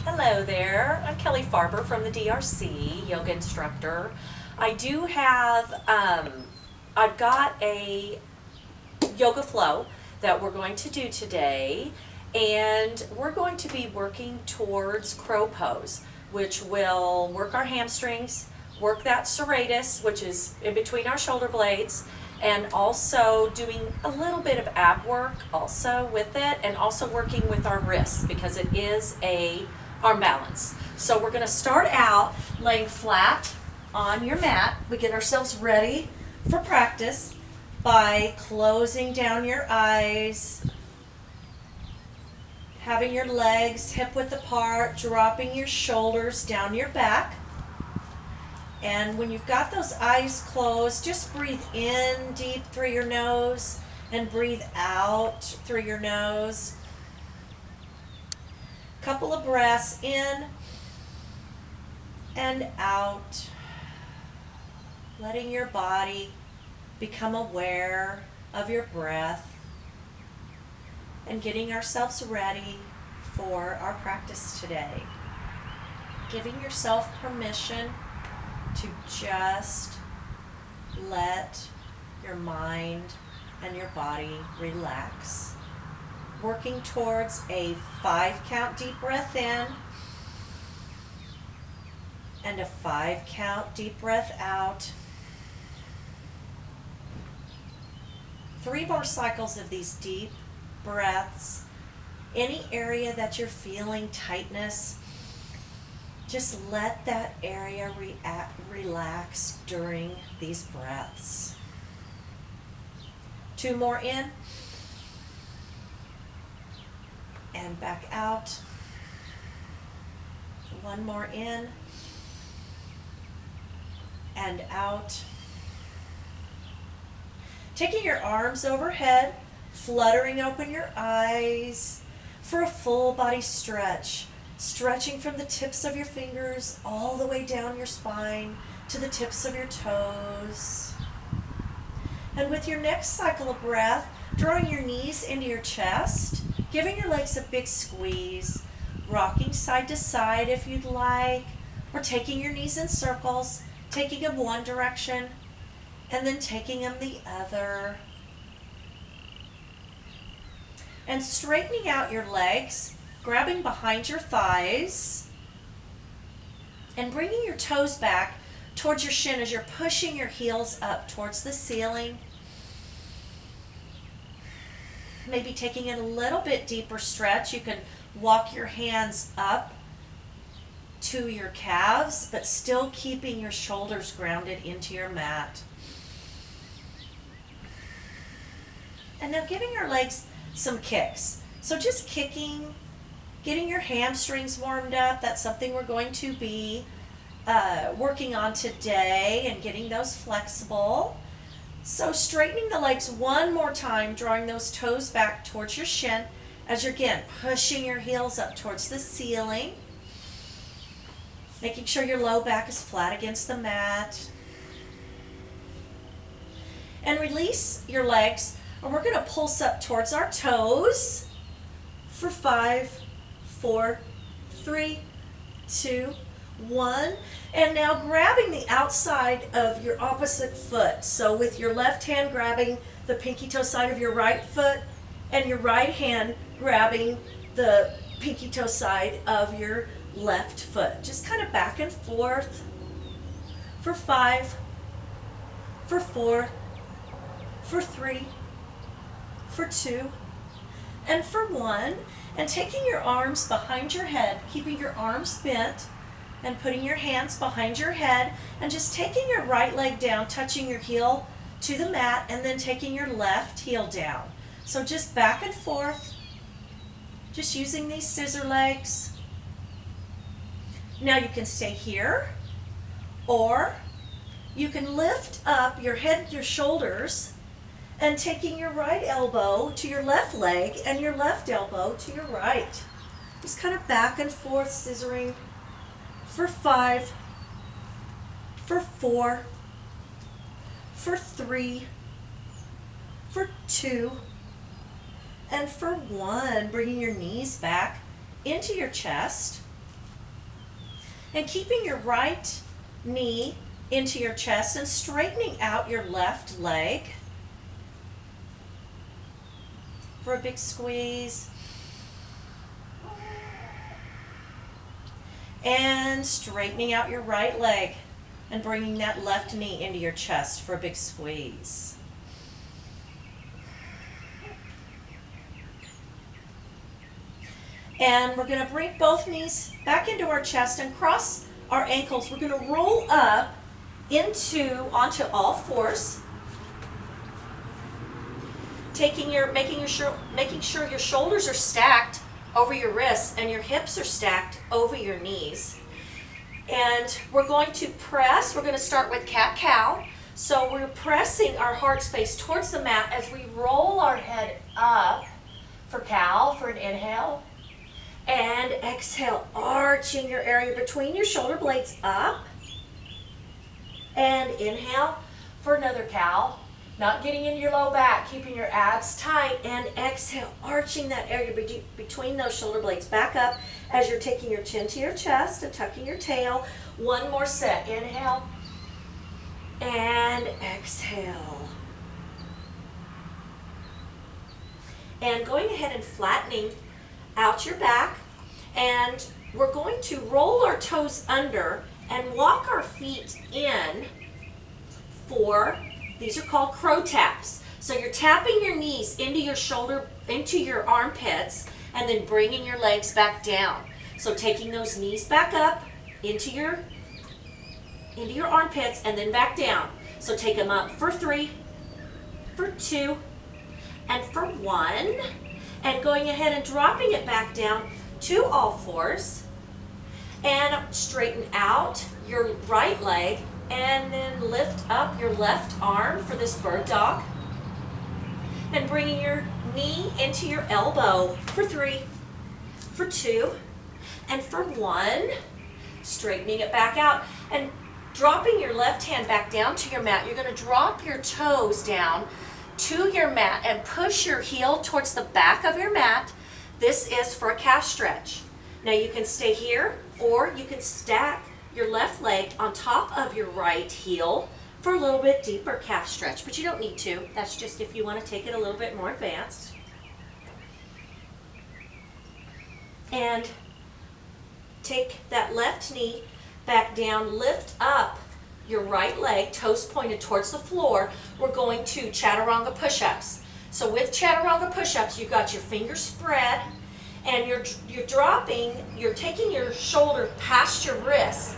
Hello there, I'm Kelly Farber from the DRC, yoga instructor. I do have, I've got a yoga flow that we're going to do today, and we're going to be working towards crow pose, which will work our hamstrings, work that serratus, which is in between our shoulder blades, and also doing a little bit of ab work also with it, and also working with our wrists because it is a arm balance. So we're going to start out laying flat on your mat. We get ourselves ready for practice by closing down your eyes, having your legs hip width apart, dropping your shoulders down your back. And when you've got those eyes closed, just breathe in deep through your nose and breathe out through your nose. Couple of breaths in and out, letting your body become aware of your breath and getting ourselves ready for our practice today. Giving yourself permission to just let your mind and your body relax. Working towards a 5 count deep breath in and a 5 count deep breath out. 3 more cycles of these deep breaths. Any area that you're feeling tightness, just let that area relax during these breaths. 2 more in and back out. 1 more in and out. Taking your arms overhead, fluttering open your eyes for a full body stretch. Stretching from the tips of your fingers all the way down your spine to the tips of your toes. And with your next cycle of breath, drawing your knees into your chest, giving your legs a big squeeze, rocking side to side if you'd like, or taking your knees in circles, taking them one direction and then taking them the other. And straightening out your legs, grabbing behind your thighs and bringing your toes back towards your shin as you're pushing your heels up towards the ceiling. Maybe taking it a little bit deeper stretch. You can walk your hands up to your calves, but still keeping your shoulders grounded into your mat. And now giving your legs some kicks. So just kicking, getting your hamstrings warmed up. That's something we're going to be working on today, and getting those flexible. So straightening the legs one more time, drawing those toes back towards your shin as you're again pushing your heels up towards the ceiling. Making sure your low back is flat against the mat. And release your legs, and we're going to pulse up towards our toes for 5, 4, 3, 2, 1. And now grabbing the outside of your opposite foot. So with your left hand grabbing the pinky toe side of your right foot, and your right hand grabbing the pinky toe side of your left foot. Just kind of back and forth for 5, for 4, for 3, for 2, and for 1. And taking your arms behind your head, keeping your arms bent, and putting your hands behind your head, and just taking your right leg down, touching your heel to the mat, and then taking your left heel down. So just back and forth, just using these scissor legs. Now you can stay here, or you can lift up your head, your shoulders, and taking your right elbow to your left leg and your left elbow to your right. Just kind of back and forth scissoring for 5, for 4, for 3, for 2, and for 1. Bringing your knees back into your chest. And keeping your right knee into your chest and straightening out your left leg for a big squeeze. And straightening out your right leg and bringing that left knee into your chest for a big squeeze. And we're going to bring both knees back into our chest and cross our ankles. We're going to roll up onto all fours. Making sure your shoulders are stacked over your wrists and your hips are stacked over your knees. And we're going to press. We're going to start with cat-cow. So we're pressing our heart space towards the mat as we roll our head up for cow, for an inhale. And exhale, arching your area between your shoulder blades up. And inhale for another cow. Not getting into your low back, keeping your abs tight. And exhale, arching that area between those shoulder blades back up as you're taking your chin to your chest and tucking your tail. One more set. Inhale. And exhale. And going ahead and flattening out your back, and we're going to roll our toes under and walk our feet in for, these are called crow taps. So you're tapping your knees into your armpits, and then bringing your legs back down. So taking those knees back up into your armpits and then back down. So take them up for 3, for 2, and for 1. And going ahead and dropping it back down to all fours. And straighten out your right leg and then lift up your left arm for this bird dog. And bringing your knee into your elbow for 3, for 2, and for 1. Straightening it back out and dropping your left hand back down to your mat. You're going to drop your toes down to your mat and push your heel towards the back of your mat. This is for a calf stretch. Now you can stay here, or you can stack your left leg on top of your right heel for a little bit deeper calf stretch, but you don't need to. That's just if you want to take it a little bit more advanced. And take that left knee back down, lift up your right leg, toes pointed towards the floor. We're going to chaturanga push-ups. So with chaturanga push-ups, you've got your fingers spread, and you're taking your shoulder past your wrist,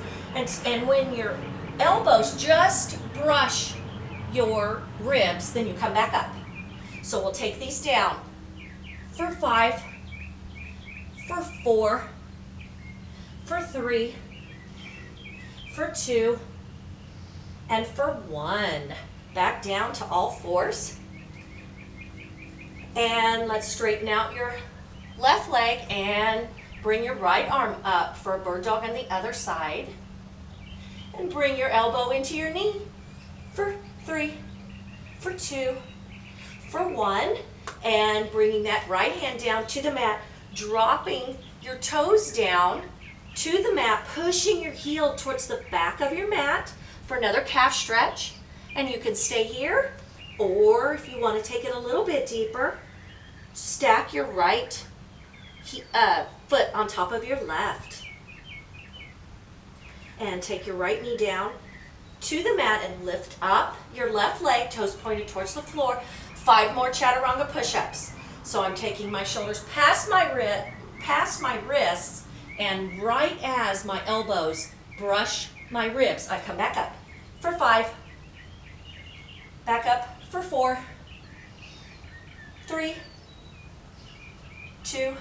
and when your elbows just brush your ribs, then you come back up. So we'll take these down for 5, for 4, for 3, for 2, and for 1. Back down to all fours. And let's straighten out your left leg and bring your right arm up for a bird dog on the other side. And bring your elbow into your knee for 3, for 2, for 1. And bringing that right hand down to the mat, dropping your toes down to the mat, pushing your heel towards the back of your mat for another calf stretch. And you can stay here, or if you want to take it a little bit deeper, stack your right foot on top of your left. And take your right knee down to the mat and lift up your left leg, toes pointed towards the floor. 5 more chaturanga push-ups. So I'm taking my shoulders past my wrists, and right as my elbows brush my ribs, I come back up for 5, back up for 4, 3, 2,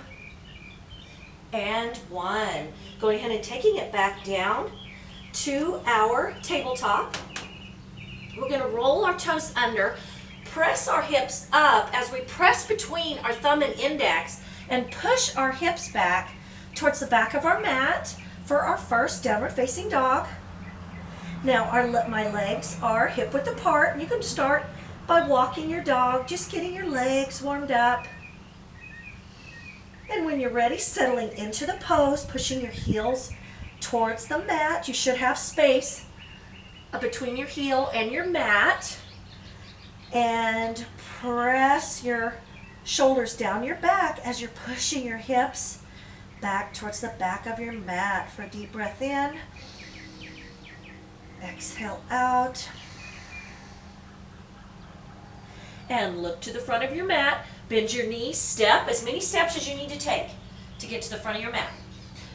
and 1. Going ahead and taking it back down to our tabletop. We're going to roll our toes under, press our hips up as we press between our thumb and index, and push our hips back towards the back of our mat for our first downward facing dog. Now my legs are hip width apart, and you can start by walking your dog, just getting your legs warmed up. And when you're ready, settling into the pose, pushing your heels towards the mat. You should have space between your heel and your mat. And press your shoulders down your back as you're pushing your hips back towards the back of your mat for a deep breath in. Exhale out. And look to the front of your mat. Bend your knees, step as many steps as you need to take to get to the front of your mat.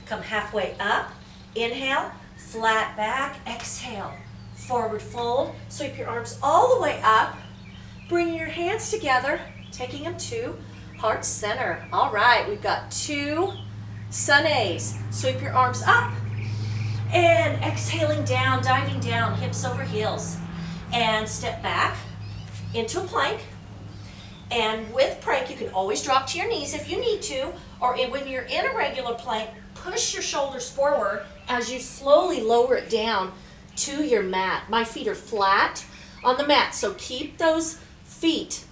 Come halfway up, inhale, flat back, exhale, forward fold, sweep your arms all the way up, bring your hands together, taking them to heart center. All right, we've got 2 sun A's. Sweep your arms up, and exhaling down, diving down, hips over heels, and step back into a plank. And with plank, you can always drop to your knees if you need to, or when you're in a regular plank, push your shoulders forward as you slowly lower it down to your mat. My feet are flat on the mat, so keep those feet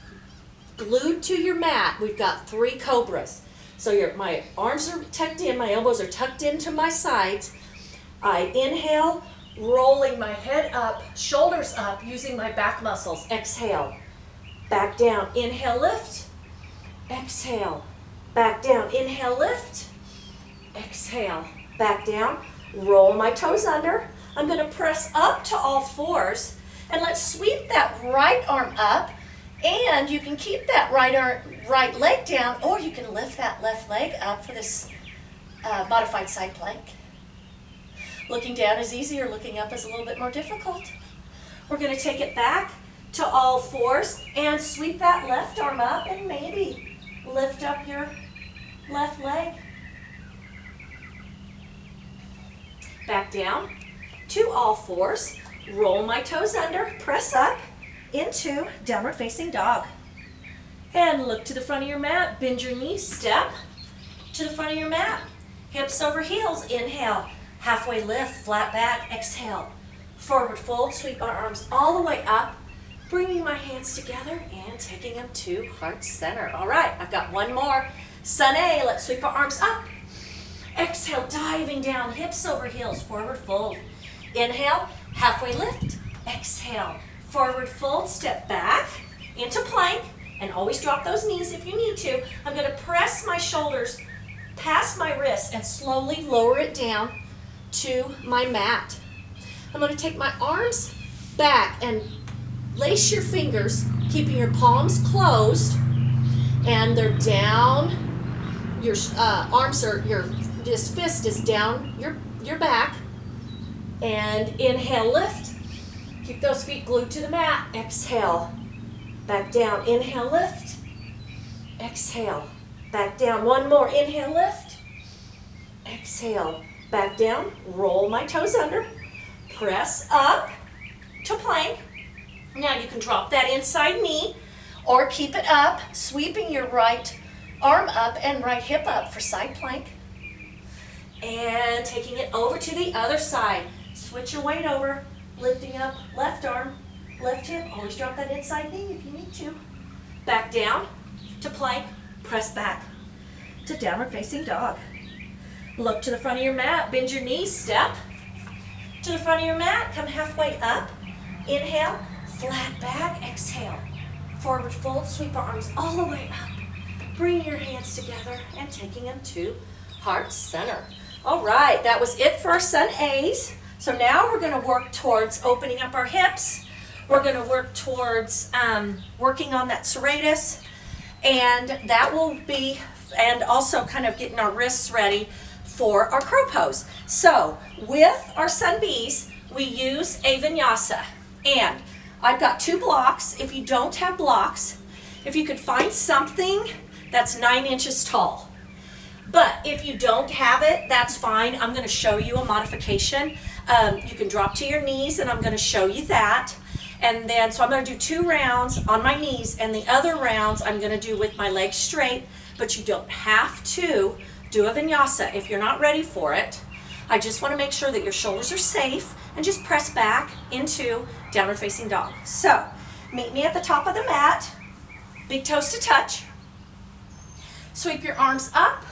glued to your mat. We've got 3 cobras. So my arms are tucked in, my elbows are tucked into my sides. I inhale, rolling my head up, shoulders up, using my back muscles. Exhale, back down, inhale, lift, exhale, back down, inhale, lift, exhale, back down, roll my toes under. I'm going to press up to all fours, and let's sweep that right arm up, and you can keep that right leg down, or you can lift that left leg up for this modified side plank. Looking down is easier, looking up is a little bit more difficult. We're going to take it back to all fours and sweep that left arm up and maybe lift up your left leg. Back down to all fours, roll my toes under, press up into downward facing dog. And look to the front of your mat, bend your knees, step to the front of your mat, hips over heels, inhale, halfway lift, flat back, exhale, forward fold, sweep our arms all the way up, bringing my hands together and taking them to heart center. All right, I've got one more. Sun A, let's sweep our arms up. Exhale, diving down, hips over heels, forward fold. Inhale, halfway lift, exhale, forward fold, step back into plank, and always drop those knees if you need to. I'm gonna press my shoulders past my wrists and slowly lower it down to my mat. I'm going to take my arms back and lace your fingers, keeping your palms closed, and they're down. Your arms are, this fist is down your back. And inhale, lift. Keep those feet glued to the mat. Exhale, back down. Inhale, lift. Exhale, back down. One more. Inhale, lift. Exhale, back down. Roll my toes under. Press up to plank. Now you can drop that inside knee or keep it up, sweeping your right arm up and right hip up for side plank. And taking it over to the other side. Switch your weight over, lifting up left arm, left hip. Always drop that inside knee if you need to. Back down to plank, press back to downward facing dog. Look to the front of your mat, bend your knees, step to the front of your mat, come halfway up. Inhale, flat back, exhale. Forward fold, sweep our arms all the way up. Bring your hands together and taking them to heart center. All right, that was it for our Sun A's. So now we're going to work towards opening up our hips. We're going to work towards working on that serratus, and that will be, and also kind of getting our wrists ready for our crow pose. So with our Sun B's, we use a vinyasa, and I've got 2 blocks. If you don't have blocks, if you could find something that's 9 inches tall. But if you don't have it, that's fine. I'm going to show you a modification. You can drop to your knees, and I'm going to show you that. And then, so I'm going to do 2 rounds on my knees, and the other rounds I'm going to do with my legs straight, but you don't have to do a vinyasa if you're not ready for it. I just want to make sure that your shoulders are safe, and just press back into downward facing dog. So, meet me at the top of the mat, big toes to touch. Sweep your arms up,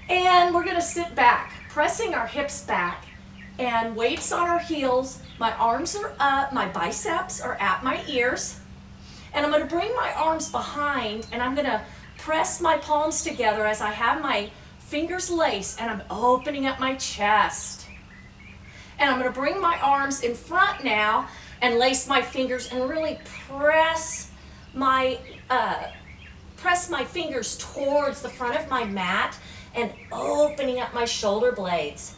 and we're going to sit back. pressing our hips back and weights on our heels. My arms are up, my biceps are at my ears. And I'm going to bring my arms behind and I'm going to press my palms together as I have my fingers laced and I'm opening up my chest. And I'm going to bring my arms in front now and lace my fingers and really press my fingers towards the front of my mat and opening up my shoulder blades.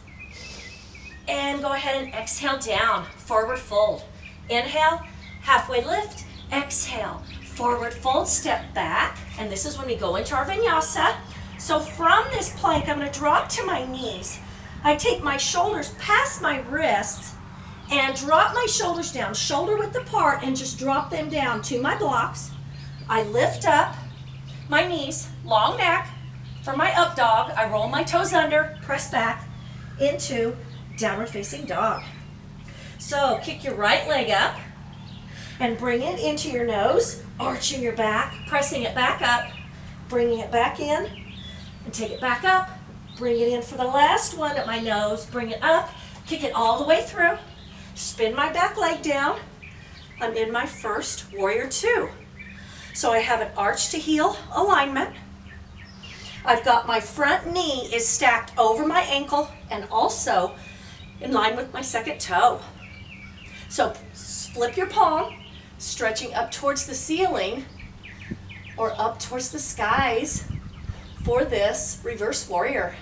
And go ahead and exhale down, forward fold. Inhale, halfway lift. Exhale, forward fold, step back, and this is when we go into our vinyasa. So from this plank, I'm going to drop to my knees. I take my shoulders past my wrists and drop my shoulders down, shoulder width apart, and just drop them down to my blocks. I lift up my knees, long neck. For my up dog, I roll my toes under, press back into downward facing dog. So kick your right leg up and bring it into your nose, arching your back, pressing it back up, bringing it back in, and take it back up, bring it in for the last one at my nose, bring it up, kick it all the way through, spin my back leg down. I'm in my first warrior two. So I have an arch to heel alignment. I've got my front knee is stacked over my ankle and also in line with my second toe. So flip your palm, stretching up towards the ceiling or up towards the skies for this reverse warrior.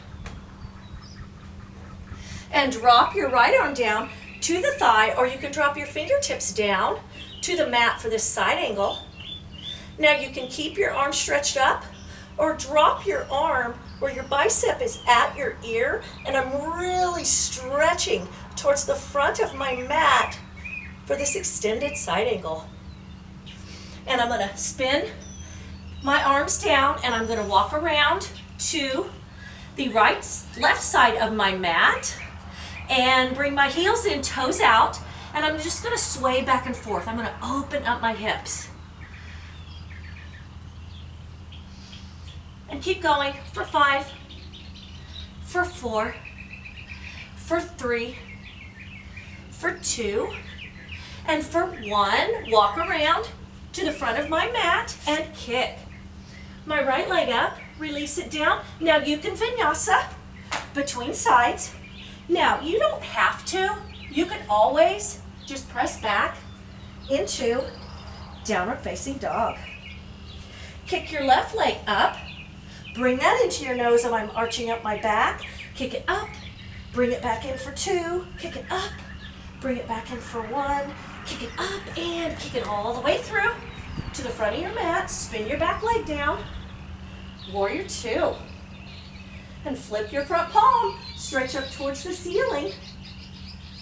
And drop your right arm down to the thigh, or you can drop your fingertips down to the mat for this side angle. Now you can keep your arm stretched up or drop your arm where your bicep is at your ear, and I'm really stretching towards the front of my mat for this extended side angle. And I'm going to spin my arms down and I'm going to walk around to the left side of my mat and bring my heels in, toes out, and I'm just going to sway back and forth. I'm going to open up my hips. And keep going for 5, for 4, for 3, for 2, and for 1. Walk around to the front of my mat and kick. My right leg up, release it down. Now you can vinyasa between sides. Now you don't have to. You can always just press back into downward facing dog. Kick your left leg up. Bring that into your nose and I'm arching up my back. Kick it up. Bring it back in for 2. Kick it up. Bring it back in for 1. Kick it up and kick it all the way through to the front of your mat. Spin your back leg down. Warrior 2. And flip your front palm. Stretch up towards the ceiling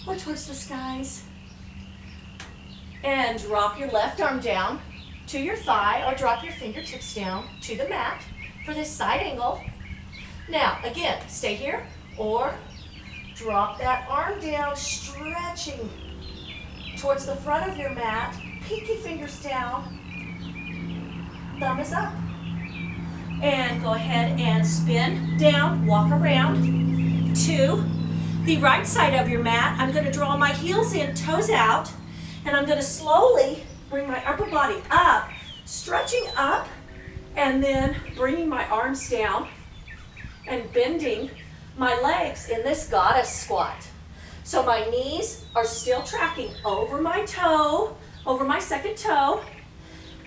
or towards the skies. And drop your left arm down to your thigh or drop your fingertips down to the mat for this side angle. Now, again, stay here or drop that arm down, stretching towards the front of your mat. Pinky fingers down, thumb is up. And go ahead and spin down, walk around to the right side of your mat. I'm going to draw my heels in, toes out, and I'm going to slowly bring my upper body up, stretching up, and then bringing my arms down and bending my legs in this goddess squat. So my knees are still tracking over my toe, over my second toe,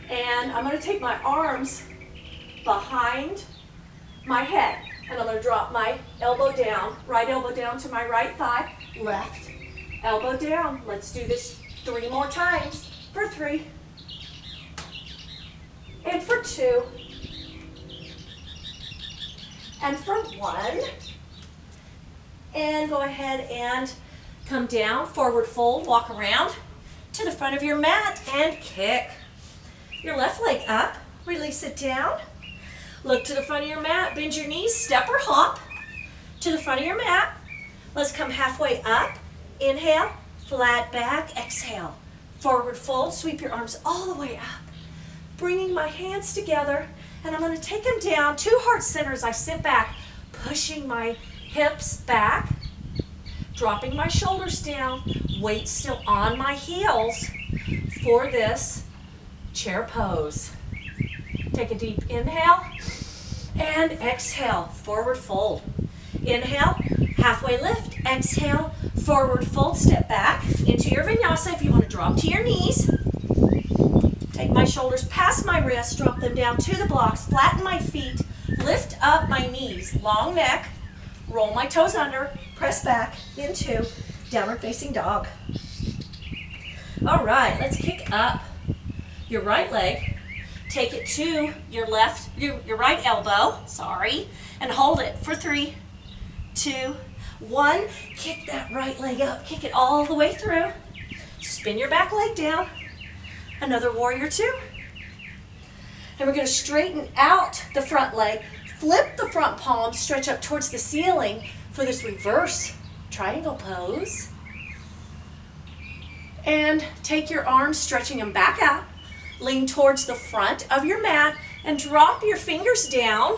and I'm going to take my arms behind my head, and I'm going to drop my elbow down, right elbow down to my right thigh, left elbow down. Let's do this 3 more times. For 3, and for 2, and for 1, and go ahead and come down, forward fold, walk around to the front of your mat and kick. Your left leg up, release it down. Look to the front of your mat, bend your knees, step or hop to the front of your mat. Let's come halfway up. Inhale, flat back, exhale. Forward fold, sweep your arms all the way up. Bringing my hands together, and I'm going to take them down, 2 heart centers. I sit back, pushing my hips back, dropping my shoulders down, weight still on my heels for this chair pose. Take a deep inhale and exhale, forward fold. Inhale, halfway lift, exhale, forward fold, step back into your vinyasa if you want to drop to your knees. Take my shoulders past my wrists, drop them down to the blocks, flatten my feet, lift up my knees, long neck, roll my toes under, press back into downward facing dog. All right, let's kick up your right leg. Take it to your right elbow, and hold it for 3, 2, 1. Kick that right leg up, kick it all the way through. Spin your back leg down. Another warrior 2. And we're going to straighten out the front leg, flip the front palm, stretch up towards the ceiling for this reverse triangle pose. And take your arms, stretching them back out. Lean towards the front of your mat and drop your fingers down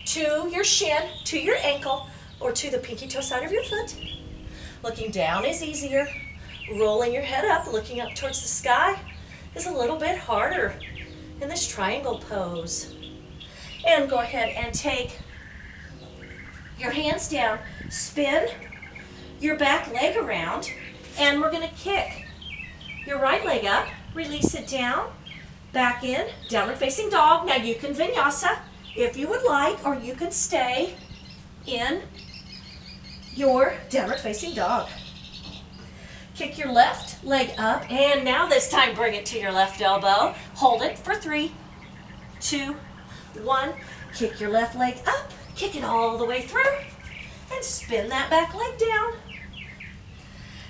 to your shin, to your ankle, or to the pinky toe side of your foot. Looking down is easier. Rolling your head up, looking up towards the sky is a little bit harder in this triangle pose. And go ahead and take your hands down, spin your back leg around, and we're going to kick your right leg up, release it down, back in, downward facing dog. Now you can vinyasa if you would like, or you can stay in your downward facing dog. Kick your left leg up, and now this time bring it to your left elbow. Hold it for 3, 2, 1. Kick your left leg up, kick it all the way through, and spin that back leg down.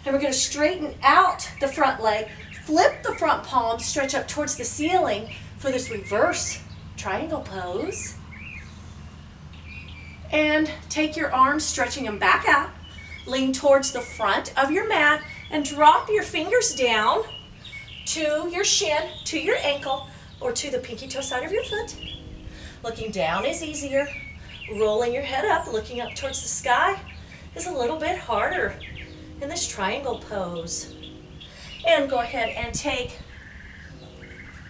And we're going to straighten out the front leg, flip the front palm, stretch up towards the ceiling for this reverse triangle pose. And take your arms, stretching them back out. Lean towards the front of your mat and drop your fingers down to your shin, to your ankle, or to the pinky toe side of your foot. Looking down is easier. Rolling your head up, looking up towards the sky is a little bit harder in this triangle pose. And go ahead and take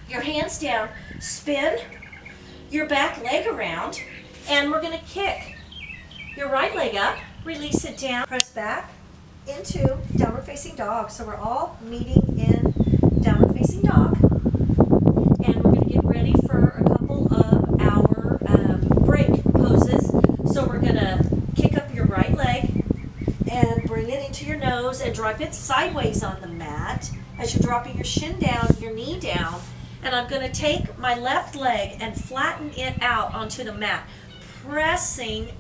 your hands down, spin your back leg around, and we're going to kick your right leg up, release it down, press back into downward facing dog. So we're all meeting in downward facing dog. And we're going to get ready for a couple of our break poses. So we're going to kick up your right leg and bring it into your nose and drop it sideways on the mat as you're dropping your shin down, your knee down. And I'm going to take my left leg and flatten it out onto the mat,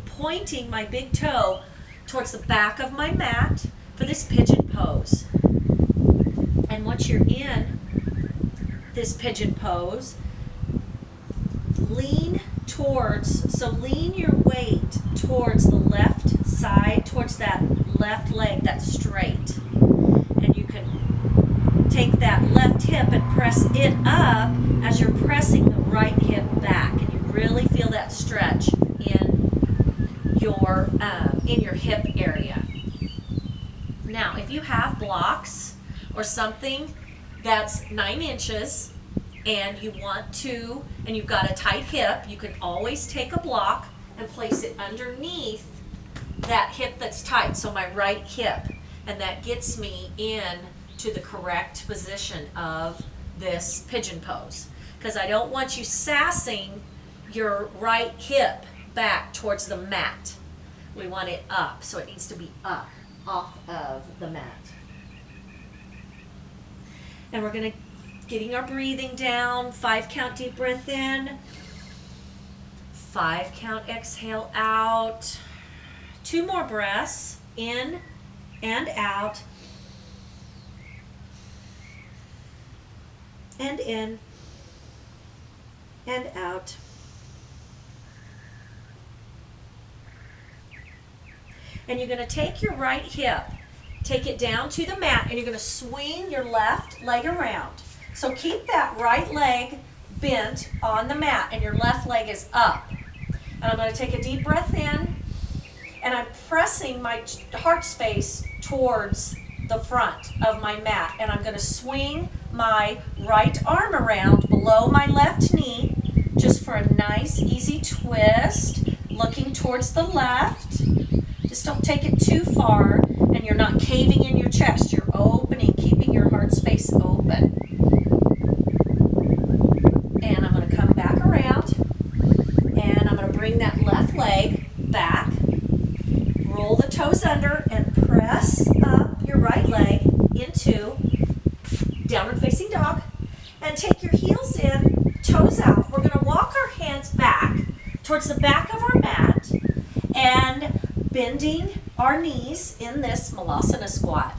pointing my big toe towards the back of my mat for this pigeon pose. And once you're in this pigeon pose, lean your weight towards the left side, towards that left leg that's straight. And you can take that left hip and press it up as you're pressing the right hip back. And you really feel that stretch in your hip area. Now, if you have blocks or something that's 9 inches and you want to, and you've got a tight hip, you can always take a block and place it underneath that hip that's tight, so my right hip, and that gets me in to the correct position of this pigeon pose, because I don't want you sassing your right hip back towards the mat. We want it up, so it needs to be up off of the mat. And we're going to getting our breathing down. 5 count deep breath in, 5 count exhale out. 2 more breaths in and out, and in and out. And you're going to take your right hip, take it down to the mat, and you're going to swing your left leg around. So keep that right leg bent on the mat, and your left leg is up. And I'm going to take a deep breath in, and I'm pressing my heart space towards the front of my mat, and I'm going to swing my right arm around below my left knee just for a nice easy twist, looking towards the left. Just don't take it too far, and you're not caving in your chest. You're opening, keeping your heart space open. And I'm going to come back around, and I'm going to bring that left leg back. Roll the toes under and press up your right leg into downward facing dog. And take your heels in, toes out. We're going to walk our hands back towards the back of our mat and bending our knees in this Malasana squat.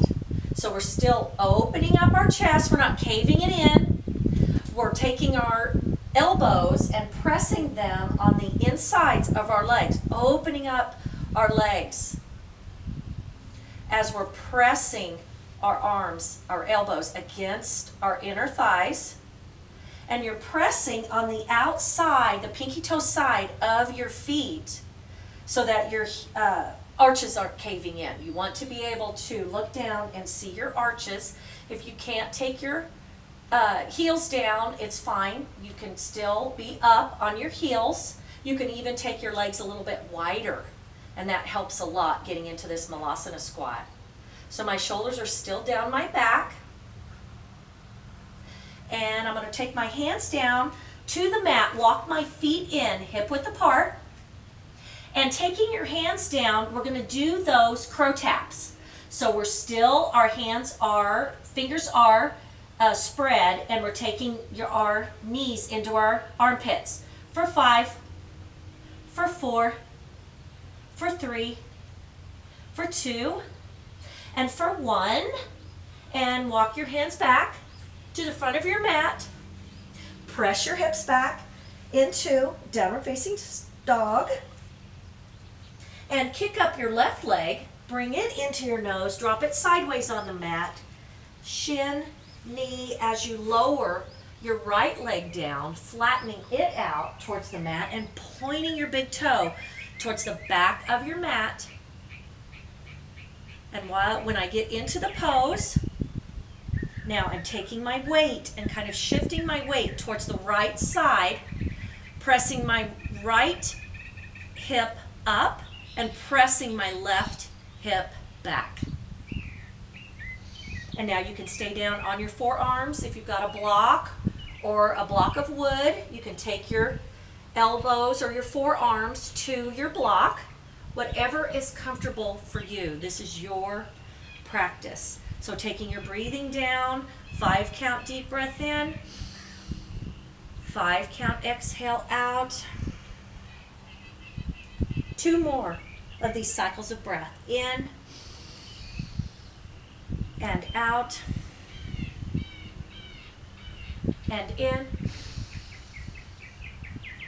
So we're still opening up our chest. We're not caving it in. We're taking our elbows and pressing them on the insides of our legs, opening up our legs as we're pressing our arms, our elbows against our inner thighs. And you're pressing on the outside, the pinky toe side of your feet so that your arches aren't caving in. You want to be able to look down and see your arches. If you can't take your heels down, it's fine. You can still be up on your heels. You can even take your legs a little bit wider, and that helps a lot getting into this Malasana squat. So my shoulders are still down my back, and I'm going to take my hands down to the mat, walk my feet in, hip width apart, and taking your hands down, we're going to do those crow taps. So we're still, our fingers are spread, and we're taking our knees into our armpits for 5, for 4, for 3, for 2, and for 1, and walk your hands back to the front of your mat. Press your hips back into downward facing dog, and kick up your left leg, bring it into your nose, drop it sideways on the mat, shin, knee, as you lower your right leg down, flattening it out towards the mat and pointing your big toe towards the back of your mat. And when I get into the pose, now I'm taking my weight and kind of shifting my weight towards the right side, pressing my right hip up and pressing my left hip back. And now you can stay down on your forearms. If you've got a block or a block of wood, you can take your elbows or your forearms to your block. Whatever is comfortable for you. This is your practice. So taking your breathing down, 5 count deep breath in, 5 count exhale out. 2 more of these cycles of breath. In and out, and in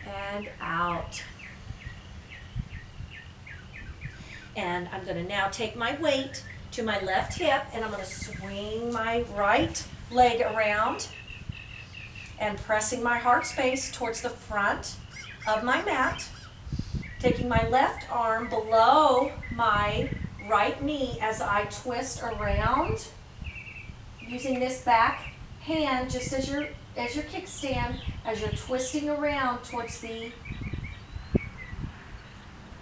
and out. And I'm going to now take my weight to my left hip, and I'm going to swing my right leg around and pressing my heart space towards the front of my mat. Taking my left arm below my right knee as I twist around, using this back hand just as your kickstand, as you're twisting around towards the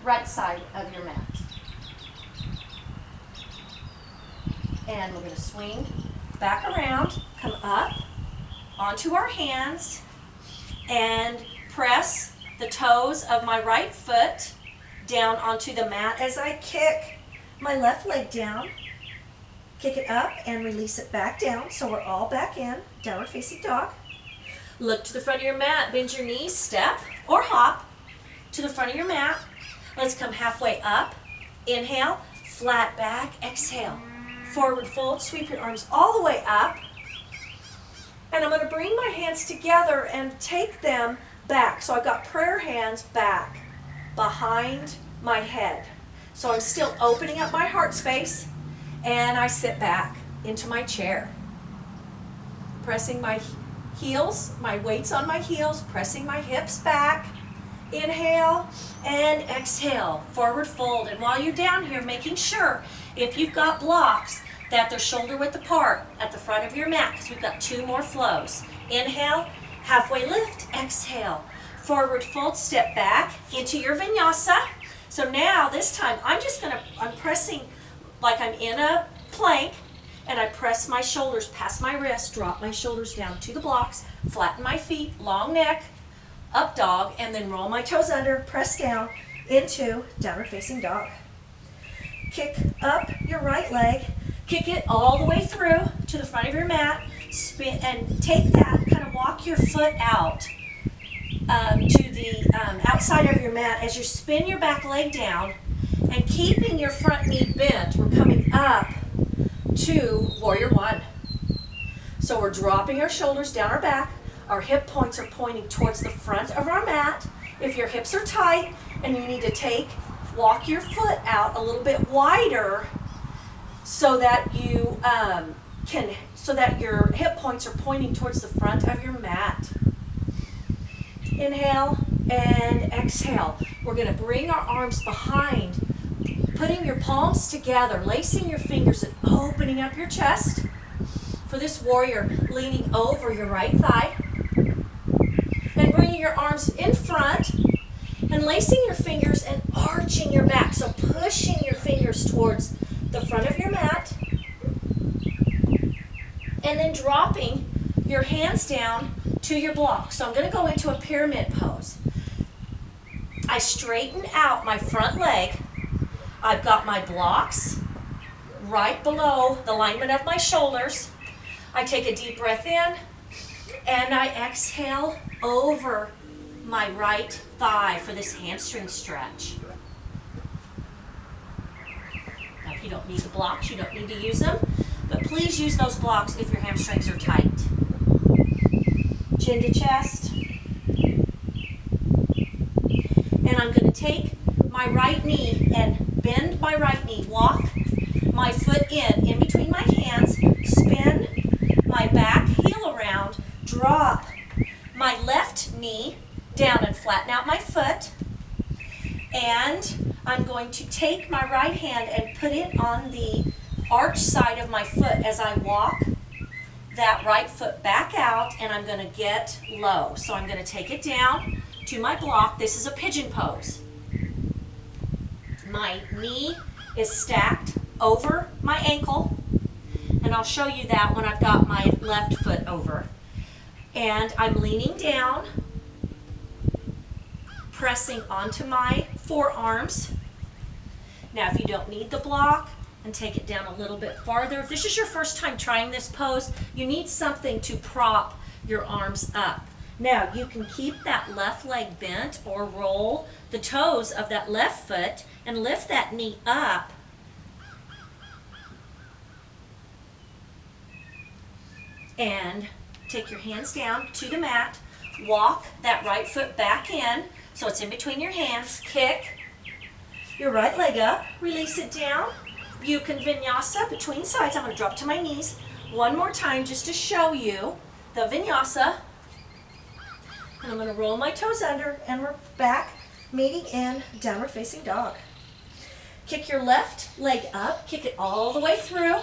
right side of your mat. And we're going to swing back around, come up onto our hands, and press the toes of my right foot down onto the mat as I kick my left leg down. Kick it up and release it back down, so we're all back in downward facing dog. Look to the front of your mat, bend your knees, step or hop to the front of your mat. Let's come halfway up. Inhale, flat back, exhale. Forward fold, sweep your arms all the way up. And I'm going to bring my hands together and take them back. So I've got prayer hands back behind my head. So I'm still opening up my heart space, and I sit back into my chair. Pressing my heels, my weights on my heels, pressing my hips back, Inhale and exhale, forward fold. And while you're down here, making sure if you've got blocks that they're shoulder width apart at the front of your mat, because we've got 2 more flows. Inhale, halfway lift, exhale. Forward fold, step back into your vinyasa. So now this time I'm pressing like I'm in a plank, and I press my shoulders past my wrist, drop my shoulders down to the blocks, flatten my feet, long neck, up dog, and then roll my toes under, press down into downward facing dog. Kick up your right leg, kick it all the way through to the front of your mat, spin, and take that, kind of walk your foot out to the outside of your mat as you spin your back leg down, and keeping your front knee bent, we're coming up to Warrior One. So we're dropping our shoulders down our back, our hip points are pointing towards the front of our mat. If your hips are tight and you need to walk your foot out a little bit wider so that you so that your hip points are pointing towards the front of your mat. Inhale and exhale. We're going to bring our arms behind, putting your palms together, lacing your fingers and opening up your chest. For this warrior, leaning over your right thigh and bringing your arms in front and lacing your fingers and arching your back. So pushing your fingers towards the front of your mat and then dropping your hands down to your block. So I'm going to go into a pyramid pose. I straighten out my front leg. I've got my blocks right below the alignment of my shoulders. I take a deep breath in and I exhale over my right thigh for this hamstring stretch. Now if you don't need the blocks, you don't need to use them, but please use those blocks if your hamstrings are tight. Chin to chest. And I'm going to take my right knee and bend my right knee, walk my foot in between my hands, spin my back heel around, drop my left knee down and flatten out my foot. And I'm going to take my right hand and put it on the arch side of my foot as I walk that right foot back out, and I'm going to get low. So I'm going to take it down to my block. This is a pigeon pose. My knee is stacked over my ankle, and I'll show you that when I've got my left foot over. And I'm leaning down, pressing onto my forearms. Now if you don't need the block, and take it down a little bit farther. If this is your first time trying this pose, you need something to prop your arms up. Now you can keep that left leg bent or roll the toes of that left foot and lift that knee up. And take your hands down to the mat, walk that right foot back in so it's in between your hands, kick your right leg up, release it down. You can vinyasa between sides. I'm going to drop to my knees one more time just to show you the vinyasa. And I'm going to roll my toes under and we're back meeting in downward facing dog. Kick your left leg up, kick it all the way through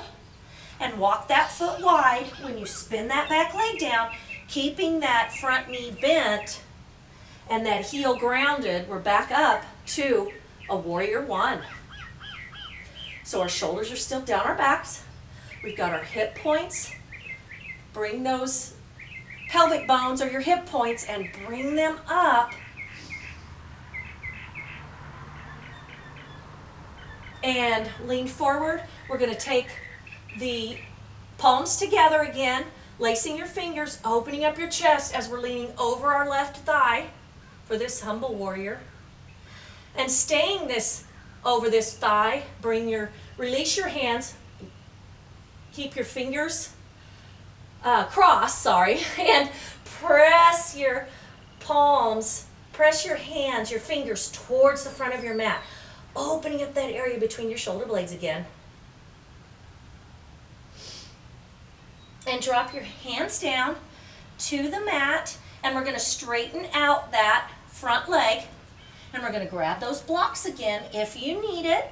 and walk that foot wide when you spin that back leg down, keeping that front knee bent and that heel grounded. We're back up to a Warrior One. So our shoulders are still down our backs. We've got our hip points. Bring those pelvic bones or your hip points and bring them up. And lean forward. We're going to take the palms together again, lacing your fingers, opening up your chest as we're leaning over our left thigh for this humble warrior. And staying over this thigh, release your hands, keep your fingers crossed, and press your palms, press your hands, your fingers towards the front of your mat, opening up that area between your shoulder blades again. And drop your hands down to the mat, and we're going to straighten out that front leg. And we're going to grab those blocks again if you need it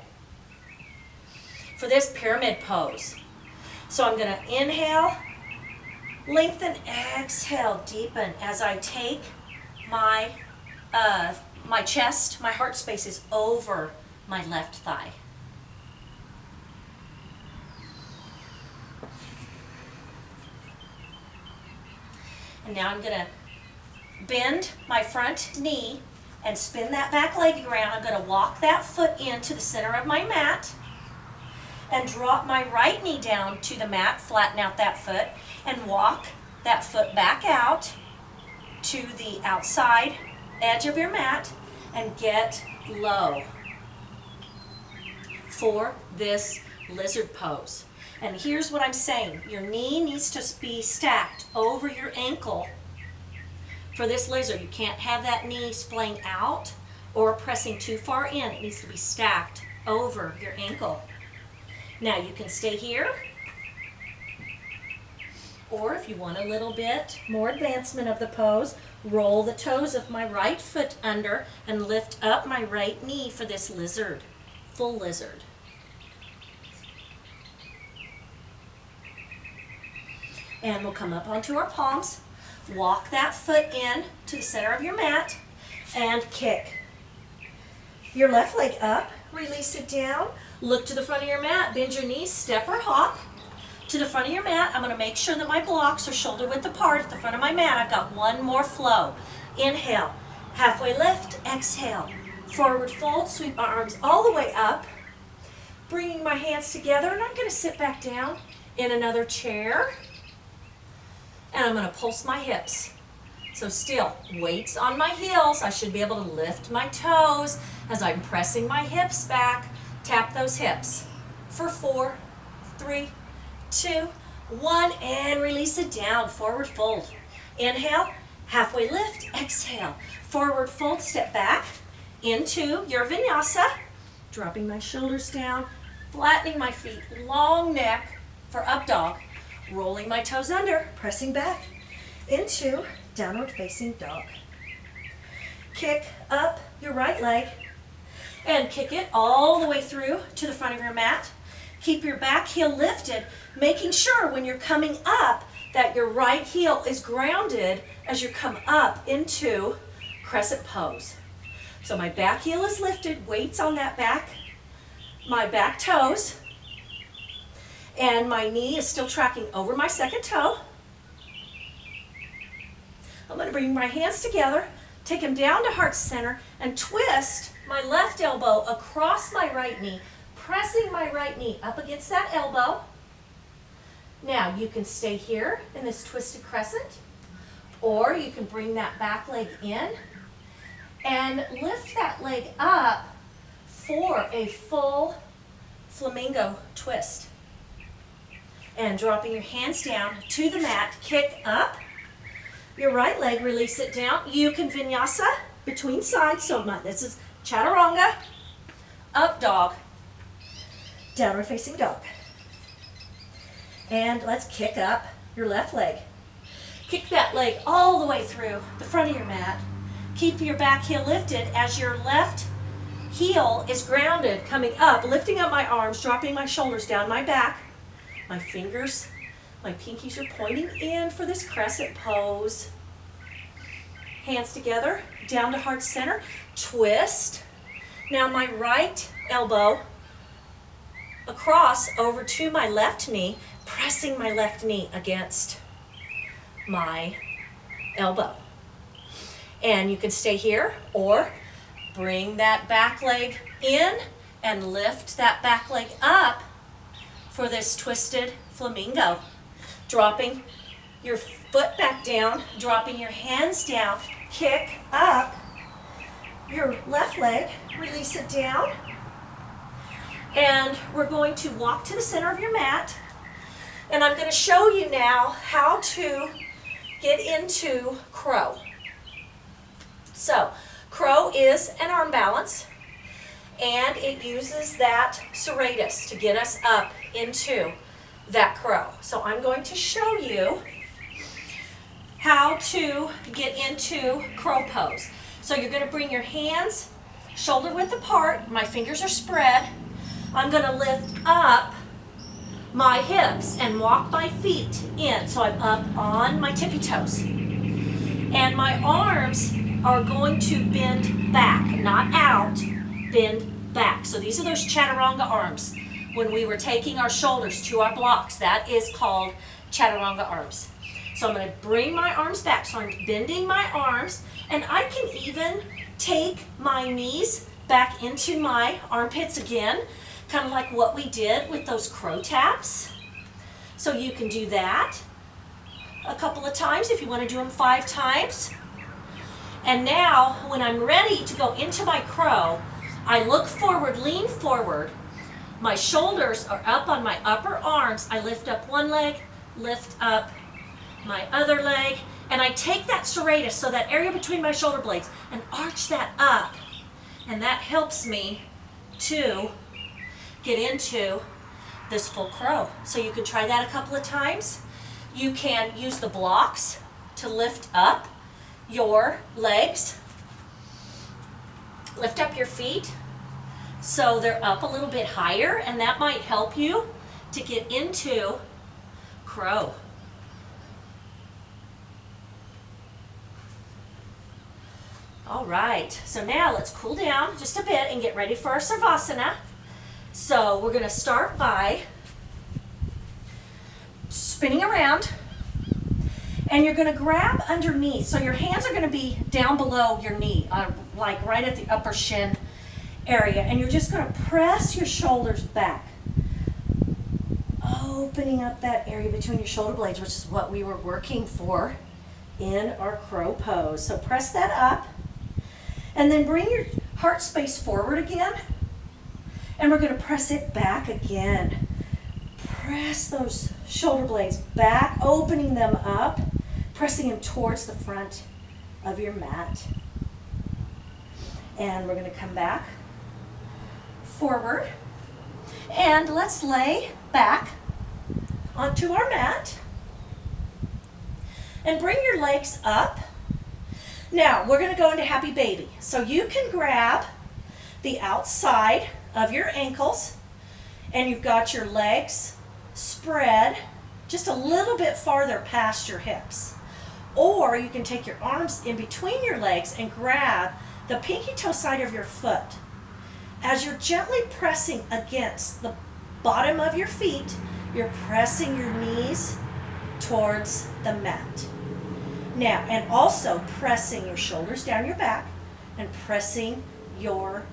for this pyramid pose. So I'm going to inhale, lengthen, exhale, deepen as I take my my chest, my heart space is over my left thigh. And now I'm going to bend my front knee and spin that back leg around. I'm going to walk that foot into the center of my mat and drop my right knee down to the mat, flatten out that foot, and walk that foot back out to the outside edge of your mat and get low for this lizard pose. And here's what I'm saying. Your knee needs to be stacked over your ankle for this lizard. You can't have that knee splaying out or pressing too far in. It needs to be stacked over your ankle. Now you can stay here, or if you want a little bit more advancement of the pose, roll the toes of my right foot under and lift up my right knee for this lizard, full lizard. And we'll come up onto our palms, walk that foot in to the center of your mat, and kick. Your left leg up, release it down, look to the front of your mat, bend your knees, step or hop to the front of your mat. I'm going to make sure that my blocks are shoulder width apart at the front of my mat. I've got one more flow. Inhale, halfway lift, exhale. Forward fold, sweep my arms all the way up, bringing my hands together, and I'm going to sit back down in another chair, and I'm going to pulse my hips. So still, weights on my heels. I should be able to lift my toes as I'm pressing my hips back. Tap those hips for 4, 3, 2, 1, and release it down. Forward fold. Inhale, halfway lift, exhale. Forward fold, step back into your vinyasa. Dropping my shoulders down, flattening my feet, long neck for up dog. Rolling my toes under, pressing back into downward facing dog. Kick up your right leg and kick it all the way through to the front of your mat. Keep your back heel lifted, making sure when you're coming up that your right heel is grounded as you come up into crescent pose. So my back heel is lifted, weights on that back, my back toes, and my knee is still tracking over my second toe. I'm going to bring my hands together, take them down to heart center, and twist my left elbow across my right knee, pressing my right knee up against that elbow. Now you can stay here in this twisted crescent, or you can bring that back leg in and lift that leg up for a full flamingo twist. And dropping your hands down to the mat, kick up your right leg, release it down. You can vinyasa between sides. So this is chaturanga, up dog, downward facing dog. And let's kick up your left leg. Kick that leg all the way through the front of your mat. Keep your back heel lifted as your left heel is grounded, coming up, lifting up my arms, dropping my shoulders down my back. My fingers, my pinkies are pointing in for this crescent pose. Hands together, down to heart center, twist. Now my right elbow across over to my left knee, pressing my left knee against my elbow. And you can stay here or bring that back leg in and lift that back leg up for this twisted flamingo. Dropping your foot back down, dropping your hands down, kick up your left leg, release it down, and we're going to walk to the center of your mat, and I'm going to show you now how to get into crow. So, crow is an arm balance, and it uses that serratus to get us up into that crow. So I'm going to show you how to get into crow pose. So you're going to bring your hands shoulder width apart, my fingers are spread. I'm gonna lift up my hips and walk my feet in. So I'm up on my tippy toes. And my arms are going to bend back, not out, bend back. So these are those chaturanga arms. When we were taking our shoulders to our blocks, that is called chaturanga arms. So I'm going to bring my arms back. So I'm bending my arms, and I can even take my knees back into my armpits again, kind of like what we did with those crow taps. So you can do that a couple of times if you want to do them 5 times. And now, when I'm ready to go into my crow, I look forward, lean forward. My shoulders are up on my upper arms. I lift up one leg, lift up my other leg, and I take that serratus, so that area between my shoulder blades, and arch that up. And that helps me to get into this full crow. So you can try that a couple of times. You can use the blocks to lift up your legs. Lift up your feet so they're up a little bit higher, and that might help you to get into crow. All right, so now let's cool down just a bit and get ready for our Savasana. So we're going to start by spinning around, and you're going to grab underneath. So your hands are going to be down below your knee, like right at the upper shin area, and you're just going to press your shoulders back, opening up that area between your shoulder blades, which is what we were working for in our crow pose. So press that up, and then bring your heart space forward again, and we're going to press it back again. Press those shoulder blades back, opening them up, pressing them towards the front of your mat. And we're going to come back forward, and let's lay back onto our mat and bring your legs up. Now we're going to go into happy baby. So you can grab the outside of your ankles, and you've got your legs spread just a little bit farther past your hips. Or you can take your arms in between your legs and grab the pinky toe side of your foot. As you're gently pressing against the bottom of your feet, you're pressing your knees towards the mat. Now, and also pressing your shoulders down your back and pressing your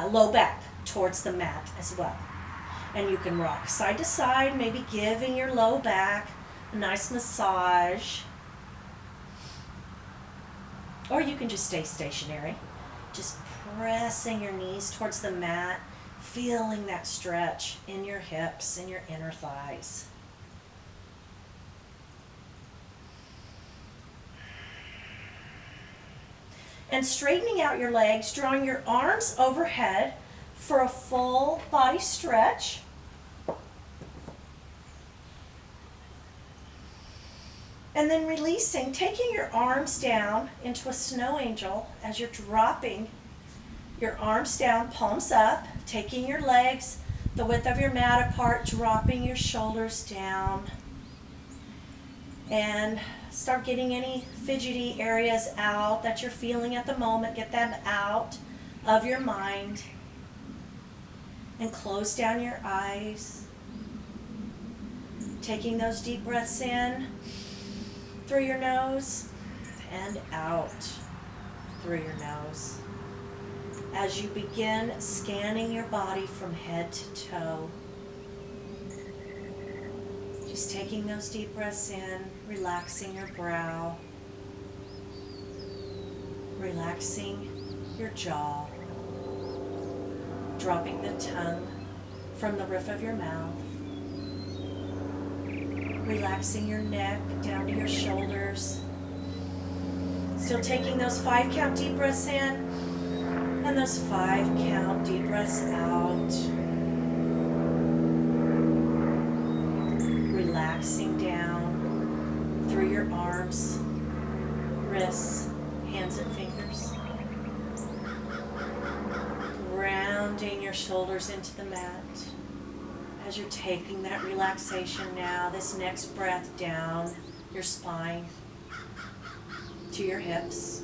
low back towards the mat as well. And you can rock side to side, maybe giving your low back a nice massage. Or you can just stay stationary, just pressing your knees towards the mat, feeling that stretch in your hips and your inner thighs. And straightening out your legs, drawing your arms overhead for a full body stretch. And then releasing, taking your arms down into a snow angel as you're dropping your arms down, palms up, taking your legs the width of your mat apart, dropping your shoulders down. And start getting any fidgety areas out that you're feeling at the moment. Get them out of your mind. And close down your eyes. Taking those deep breaths in through your nose and out through your nose. As you begin scanning your body from head to toe. Just taking those deep breaths in, relaxing your brow, relaxing your jaw, dropping the tongue from the roof of your mouth, relaxing your neck down to your shoulders. Still taking those 5 count deep breaths in and those 5 count deep breaths out. Relaxing down through your arms, wrists, hands and fingers. your shoulders into the mat. As you're taking that relaxation now, this next breath down your spine to your hips.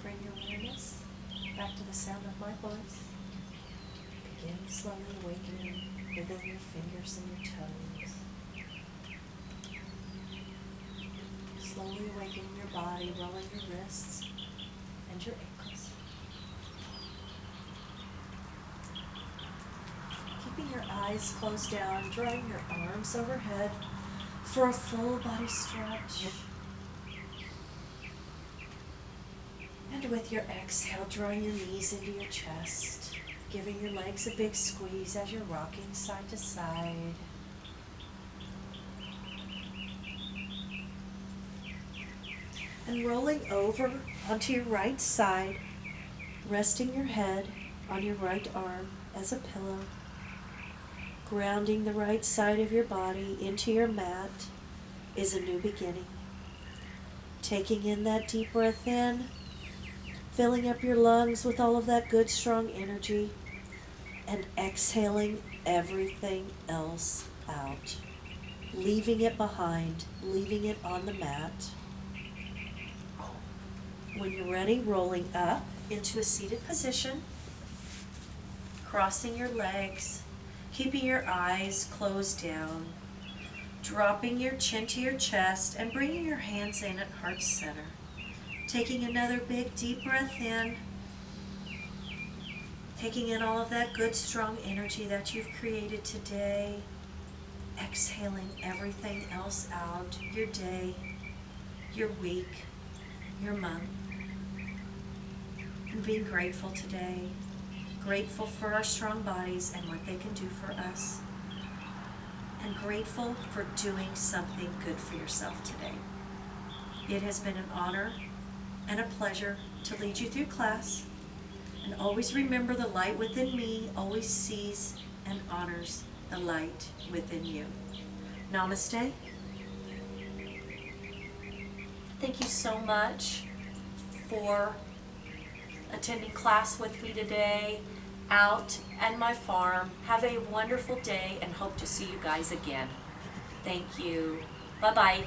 Bring your awareness back to the sound of my voice. Begin slowly awakening, wiggling your fingers and your toes. Slowly awakening your body, rolling your wrists and your ankles. Keeping your eyes closed down, drawing your arms overhead for a full body stretch. And with your exhale, drawing your knees into your chest, giving your legs a big squeeze as you're rocking side to side. And rolling over onto your right side, resting your head on your right arm as a pillow, grounding the right side of your body into your mat is a new beginning. Taking in that deep breath in, filling up your lungs with all of that good, strong energy, and exhaling everything else out. Leaving it behind, leaving it on the mat. When you're ready, rolling up into a seated position, crossing your legs, keeping your eyes closed down, dropping your chin to your chest, and bringing your hands in at heart center. Taking another big deep breath in, taking in all of that good strong energy that you've created today, exhaling everything else out, your day, your week, your month, and being grateful today, grateful for our strong bodies and what they can do for us, and grateful for doing something good for yourself today. It has been an honor and a pleasure to lead you through class, and always remember the light within me always sees and honors the light within you. Namaste. Thank you so much for attending class with me today out at my farm. Have a wonderful day and hope to see you guys again. Thank you. Bye-bye.